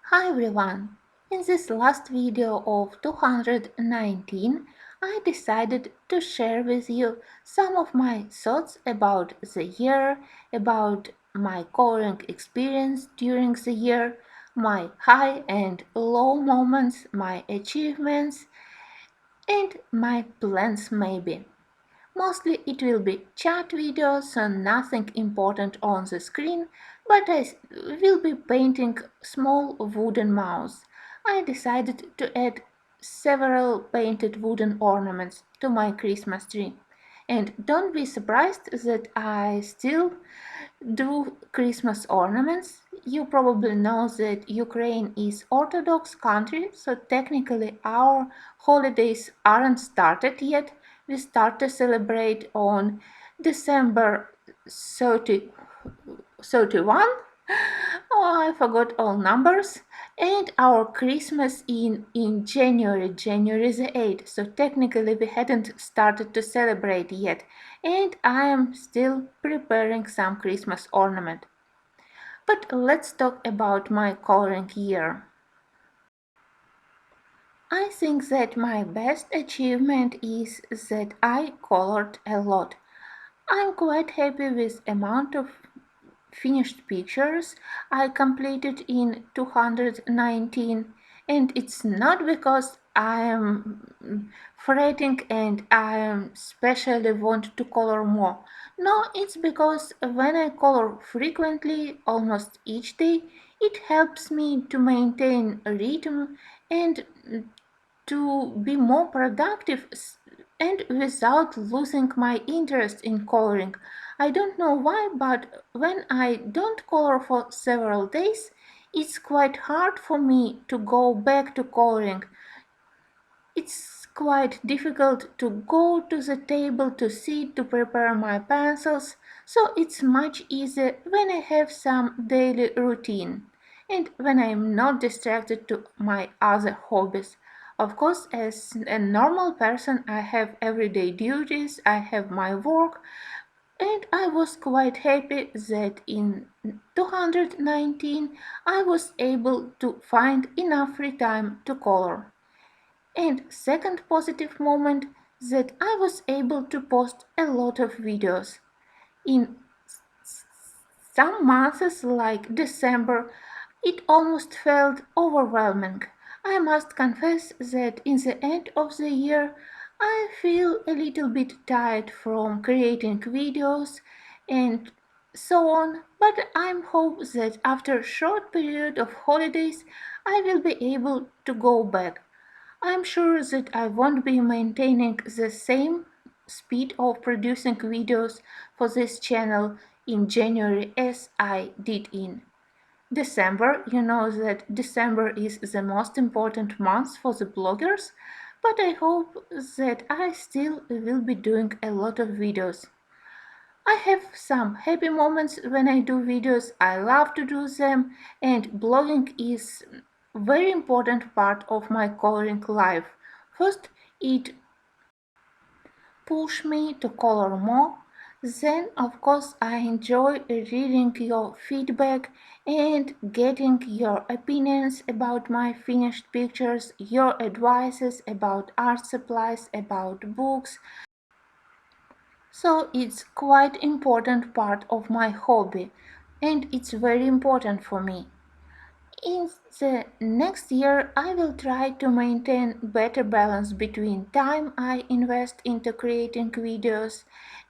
Hi everyone! In this last video of 219, I decided to share with you some of my thoughts about the year, about my coloring experience during the year, my high and low moments, my achievements, and my plans maybe. Mostly it will be chat videos, so nothing important on the screen, but will be painting small wooden mouse. I decided to add several painted wooden ornaments to my Christmas tree. And don't be surprised that I still do Christmas ornaments. You probably know that Ukraine is Orthodox country, so technically our holidays aren't started yet. We start to celebrate on December 30, 31. Oh, I forgot all numbers. And our Christmas in January the 8th. So technically we hadn't started to celebrate yet. And I am still preparing some Christmas ornament. But let's talk about my coloring year. I think that my best achievement is that I colored a lot. I'm quite happy with amount of finished pictures I completed in 219, and it's not because I am fretting and I am specially want to color more. No, it's because when I color frequently, almost each day, it helps me to maintain a rhythm and to be more productive and without losing my interest in coloring. I don't know why, but when I don't color for several days, it's quite hard for me to go back to coloring. It's quite difficult to go to the table to sit to prepare my pencils, so it's much easier when I have some daily routine and when I am not distracted to my other hobbies. Of course, as a normal person, I have everyday duties, I have my work, and I was quite happy that in 219 I was able to find enough free time to color. And second positive moment that I was able to post a lot of videos. In some months like December, it almost felt overwhelming. I must confess that in the end of the year, I feel a little bit tired from creating videos and so on, but I'm hope that after a short period of holidays, I will be able to go back. I'm sure that I won't be maintaining the same speed of producing videos for this channel in January as I did in December. You know that December is the most important month for the bloggers, but I hope that I still will be doing a lot of videos. I have some happy moments when I do videos. I love to do them, and blogging is a very important part of my coloring life. First, it pushed me to color more. Then, of course, I enjoy reading your feedback and getting your opinions about my finished pictures, your advices about art supplies, about books. So it's quite important part of my hobby and it's very important for me. In the next year I will try to maintain better balance between time I invest into creating videos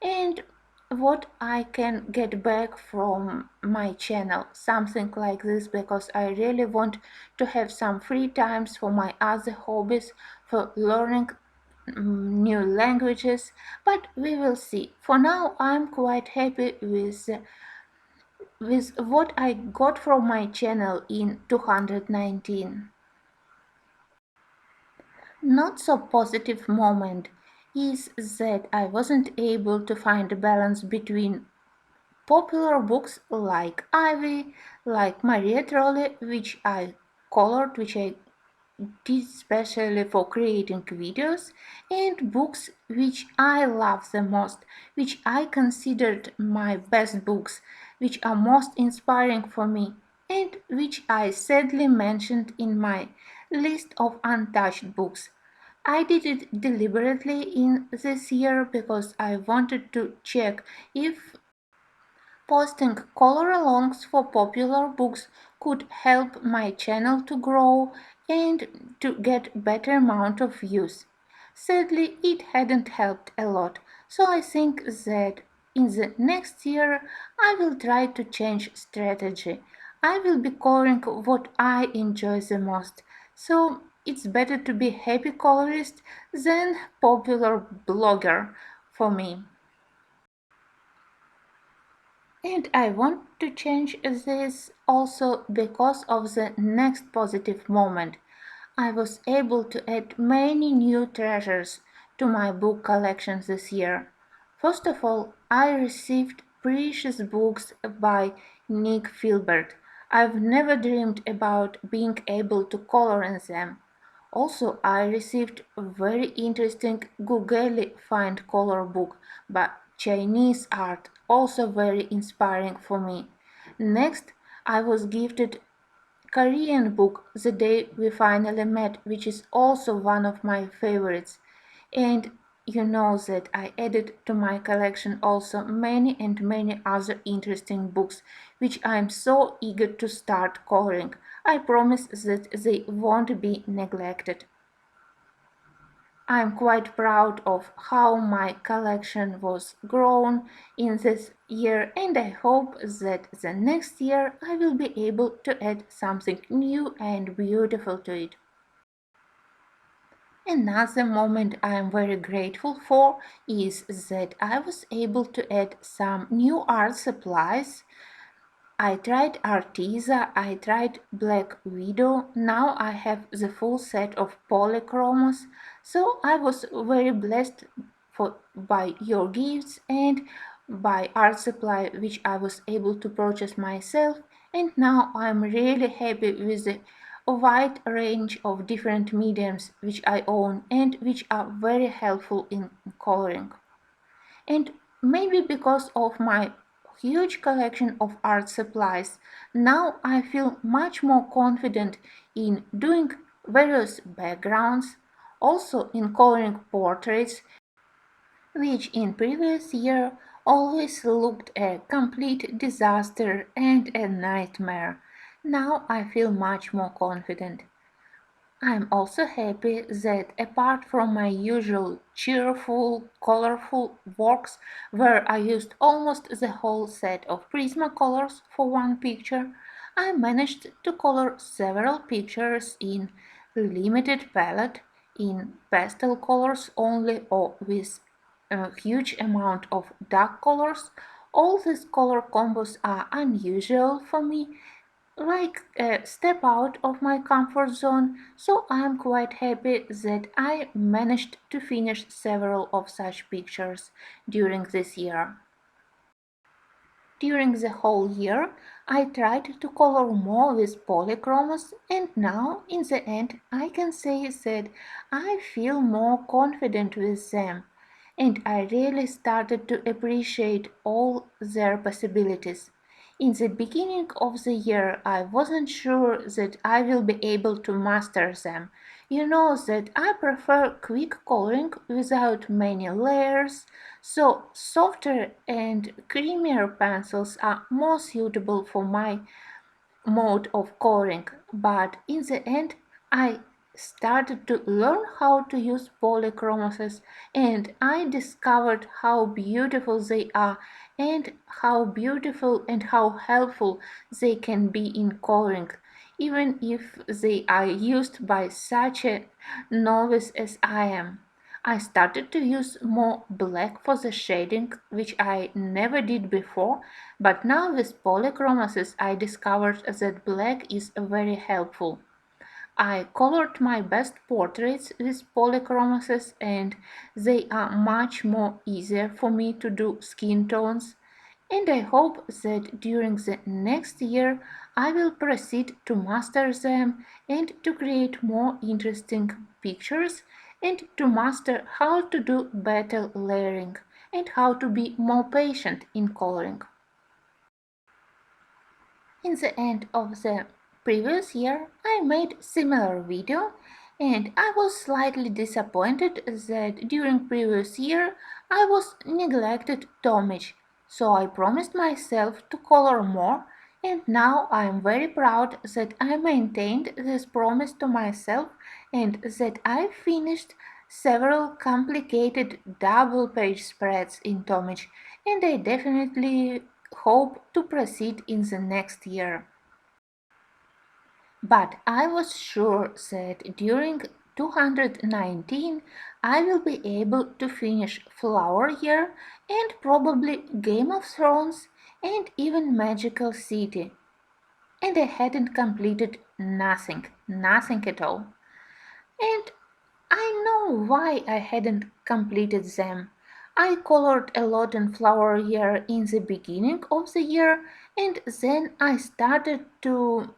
and what I can get back from my channel, something like this, because I really want to have some free times for my other hobbies, for learning new languages, but we will see. For now, I'm quite happy with what I got from my channel in 219. Not so positive moment is that I wasn't able to find a balance between popular books like Ivy, like Maria Trolle, which I colored, which I did especially for creating videos, and books which I love the most, which I considered my best books, which are most inspiring for me. and which I sadly mentioned in my list of untouched books. I did it deliberately in this year because I wanted to check if posting color-alongs for popular books could help my channel to grow and to get better amount of views. Sadly, it hadn't helped a lot, so I think that in the next year I will try to change strategy. I will be coloring what I enjoy the most. So it's better to be happy colorist than popular blogger for me. And I want to change this also because of the next positive moment. I was able to add many new treasures to my book collection this year. First of all, I received precious books by Nick Filbert. I've never dreamed about being able to color in them. Also, I received a very interesting Googly Find Color book by Chinese art, also very inspiring for me. Next, I was gifted Korean book The Day We Finally Met, which is also one of my favorites. And you know that I added to my collection also many and many other interesting books, which I am so eager to start coloring. I promise that they won't be neglected. I am quite proud of how my collection was grown in this year, and I hope that the next year I will be able to add something new and beautiful to it. Another moment I am very grateful for is that I was able to add some new art supplies. I tried Arteza, I tried Black Widow, now I have the full set of polychromos, so I was very blessed by your gifts and by art supply which I was able to purchase myself, and now I'm really happy with the wide range of different mediums which I own and which are very helpful in coloring. And maybe because of my huge collection of art supplies, now I feel much more confident in doing various backgrounds, also in coloring portraits, which in previous year always looked a complete disaster and a nightmare. Now I feel much more confident. I'm also happy that apart from my usual cheerful, colorful works where I used almost the whole set of Prismacolors for one picture, I managed to color several pictures in limited palette, in pastel colors only or with a huge amount of dark colors. All these color combos are unusual for me, like a step out of my comfort zone, so I'm quite happy that I managed to finish several of such pictures during this year. During the whole year, I tried to color more with polychromos, and now, in the end, I can say that I feel more confident with them, and I really started to appreciate all their possibilities. In the beginning of the year, I wasn't sure that I will be able to master them. You know that I prefer quick coloring without many layers, so softer and creamier pencils are more suitable for my mode of coloring, but in the end I started to learn how to use polychromoses, and I discovered how beautiful they are and how beautiful and how helpful they can be in coloring, even if they are used by such a novice as I am. I started to use more black for the shading, which I never did before, but now with polychromasis I discovered that black is very helpful. I colored my best portraits with polychromasis, and they are much more easier for me to do skin tones, and I hope that during the next year I will proceed to master them and to create more interesting pictures and to master how to do better layering and how to be more patient in coloring. In the end of the previous year, I made similar video and I was slightly disappointed that during previous year I was neglected too much. So I promised myself to color more and now I am very proud that I maintained this promise to myself and that I finished several complicated double page spreads in Tomich and I definitely hope to proceed in the next year. But I was sure that during 219 I will be able to finish Flower Year and probably Game of Thrones and even Magical City. And I hadn't completed nothing, nothing at all. And I know why I hadn't completed them. I colored a lot in Flower Year in the beginning of the year, and then I started to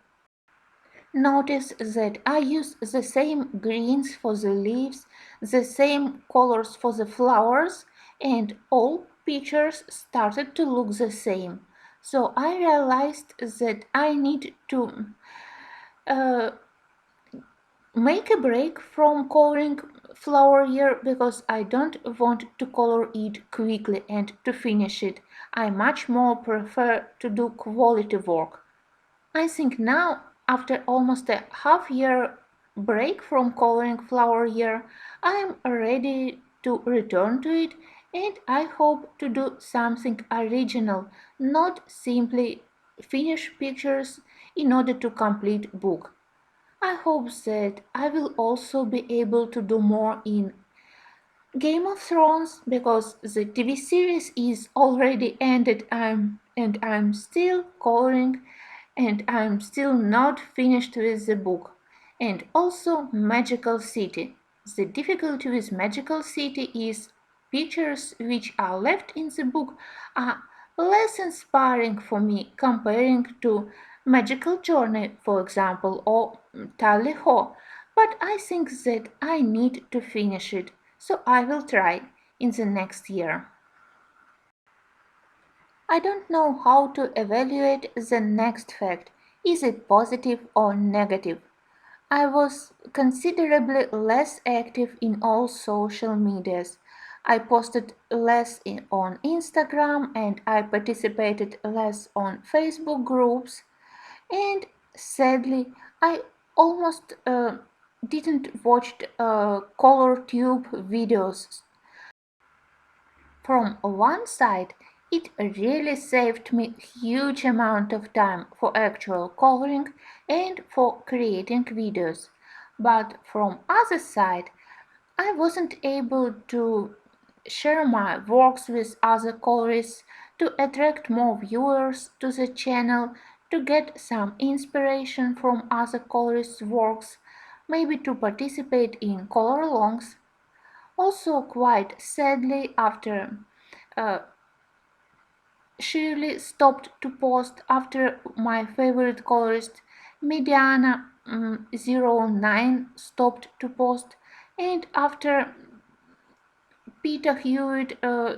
notice that I use the same greens for the leaves, the same colors for the flowers, and all pictures started to look the same. So I realized that I need to uh, make a break from coloring flower year because I don't want to color it quickly and to finish it. I much more prefer to do quality work. I think now, after almost a half year break from coloring flower year, I am ready to return to it and I hope to do something original, not simply finish pictures in order to complete book. I hope that I will also be able to do more in Game of Thrones because the TV series is already ended and I'm still coloring and I'm still not finished with the book. And also Magical City. The difficulty with Magical City is pictures which are left in the book are less inspiring for me comparing to Magical Journey, for example, or Tally Ho, but I think that I need to finish it, so I will try in the next year. I don't know how to evaluate the next fact. Is it positive or negative? I was considerably less active in all social medias. I posted less on Instagram and I participated less on Facebook groups. And sadly, I almost didn't watch color tube videos. From one side, it really saved me huge amount of time for actual coloring and for creating videos. But from other side, I wasn't able to share my works with other colorists to attract more viewers to the channel, to get some inspiration from other colorists' works, maybe to participate in color alongs. Also, quite sadly, after uh, Shirley stopped to post after my favorite colorist Mediana 09 stopped to post and after Peter Hewitt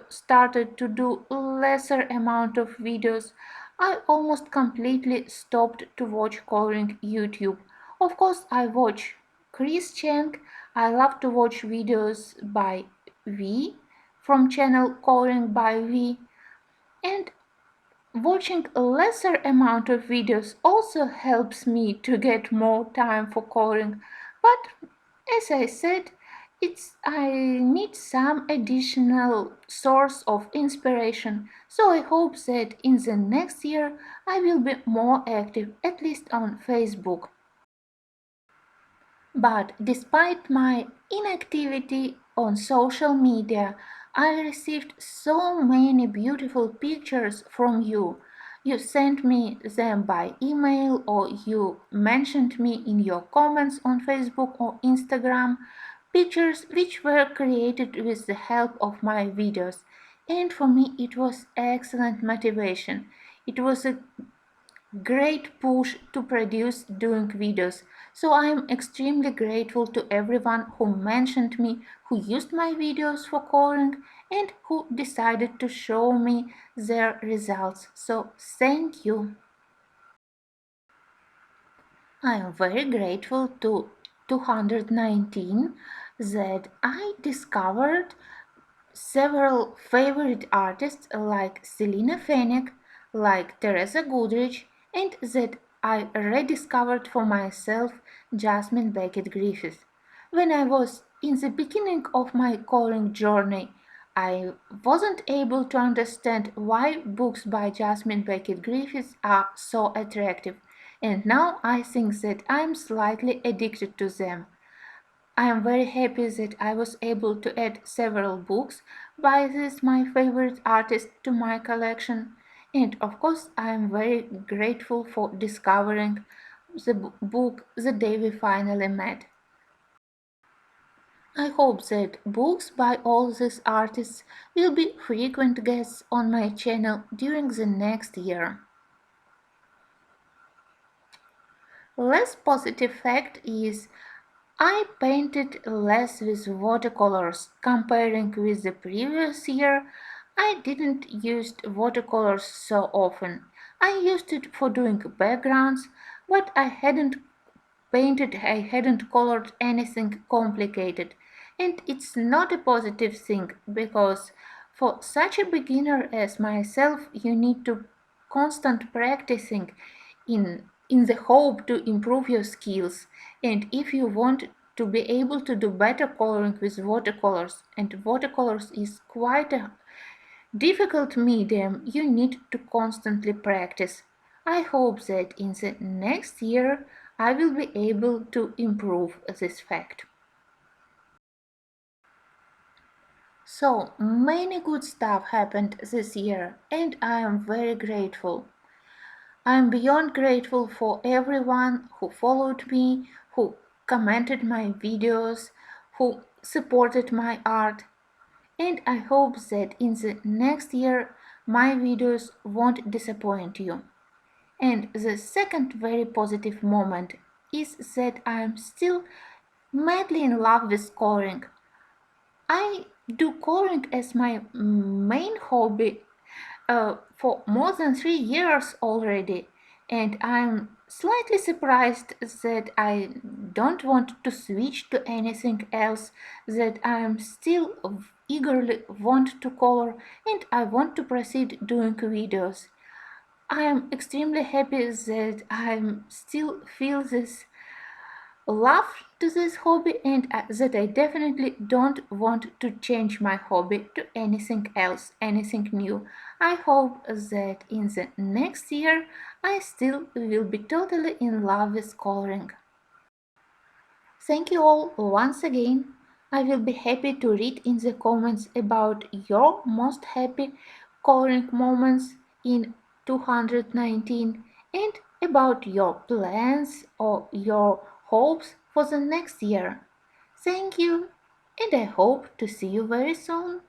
started to do lesser amount of videos, I almost completely stopped to watch coloring YouTube. Of course, I watch Chris Cheng. I love to watch videos by V from channel Coloring by V, and watching a lesser amount of videos also helps me to get more time for coloring. But as I said, I need some additional source of inspiration. So I hope that in the next year I will be more active, at least on Facebook. But despite my inactivity on social media, I received so many beautiful pictures from you. You sent me them by email or you mentioned me in your comments on Facebook or Instagram. Pictures which were created with the help of my videos. And for me, it was excellent motivation. It was a great push to produce doing videos. So I am extremely grateful to everyone who mentioned me, who used my videos for coloring, and who decided to show me their results. So thank you. I am very grateful to 219 that I discovered several favorite artists like Selina Fennec, like Teresa Goodrich, and that I rediscovered for myself Jasmine Beckett Griffith. When I was in the beginning of my coloring journey, I wasn't able to understand why books by Jasmine Beckett Griffith are so attractive, and now I think that I'm slightly addicted to them. I am very happy that I was able to add several books by this my favorite artist to my collection, and of course I am very grateful for discovering the book the day we finally met. I hope that books by all these artists will be frequent guests on my channel during the next year. Less positive fact is I painted less with watercolors comparing with the previous year. I didn't use watercolors so often. I used it for doing backgrounds, but I hadn't colored anything complicated. And it's not a positive thing because for such a beginner as myself, you need to constant practicing in the hope to improve your skills. And if you want to be able to do better coloring with watercolors, and watercolors is quite a difficult medium, you need to constantly practice. I hope that in the next year I will be able to improve this fact. So many good stuff happened this year, and I am very grateful. I am beyond grateful for everyone who followed me, who commented my videos, who supported my art, and I hope that in the next year my videos won't disappoint you. And the second very positive moment is that I am still madly in love with coloring. I do coloring as my main hobby for more than 3 years already, and I'm slightly surprised that I don't want to switch to anything else, that I'm still eagerly want to color and I want to proceed doing videos. I am extremely happy that I still feel this love to this hobby and that I definitely don't want to change my hobby to anything else, anything new. I hope that in the next year I still will be totally in love with coloring. Thank you all once again. I will be happy to read in the comments about your most happy coloring moments in 219 and about your plans or your hopes for the next year. Thank you, and I hope to see you very soon.